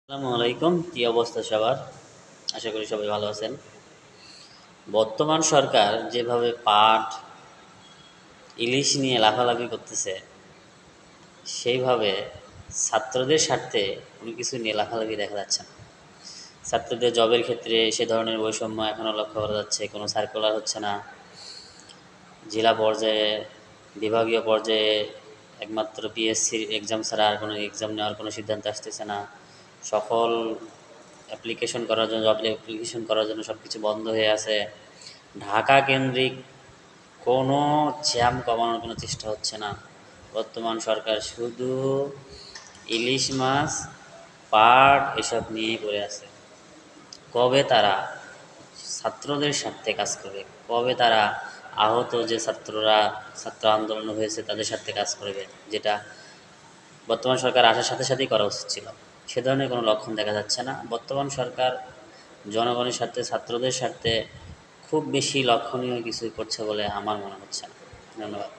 আসসালামু আলাইকুম, কী অবস্থা সবার? আশা করি সবাই ভালো আছেন। বর্তমান সরকার যেভাবে পাট, ইলিশ নিয়ে লাফালাফি করতেছে, সেইভাবে ছাত্রদের স্বার্থে কোনো কিছু নিয়ে লাফালাফি দেখা যাচ্ছে না। ছাত্রদের জবের ক্ষেত্রে সে ধরনের বৈষম্য এখনও লক্ষ্য করা যাচ্ছে। কোনো সার্কুলার হচ্ছে না। জেলা পর্যায়ে, বিভাগীয় পর্যায়ে একমাত্র পিএসসির এক্সাম ছাড়া আর কোনো এক্সাম নেওয়ার কোনো সিদ্ধান্ত আসতেছে না। সকল অ্যাপ্লিকেশন করার জন্য, জব অ্যাপ্লিকেশন করার জন্য সব কিছু বন্ধ হয়ে আছে। ঢাকা কেন্দ্রিক কোনো জ্যাম কমানোর কোনো চেষ্টা হচ্ছে না। বর্তমান সরকার শুধু ইলিশ মাছ, পাট এসব নিয়েই পড়ে আছে। কবে তারা ছাত্রদের স্বার্থে কাজ করবে? কবে তারা আহত যে ছাত্র আন্দোলন হয়েছে তাদের স্বার্থে কাজ করবে, যেটা বর্তমান সরকার আসার সাথে সাথেই করা উচিত ছিল? সে ধরনের কোনো লক্ষণ দেখা যাচ্ছে না। বর্তমান সরকার জনগণের স্বার্থে, ছাত্রদের স্বার্থে খুব বেশি লক্ষণীয় কিছুই করছে বলে আমার মনে হচ্ছে না। ধন্যবাদ।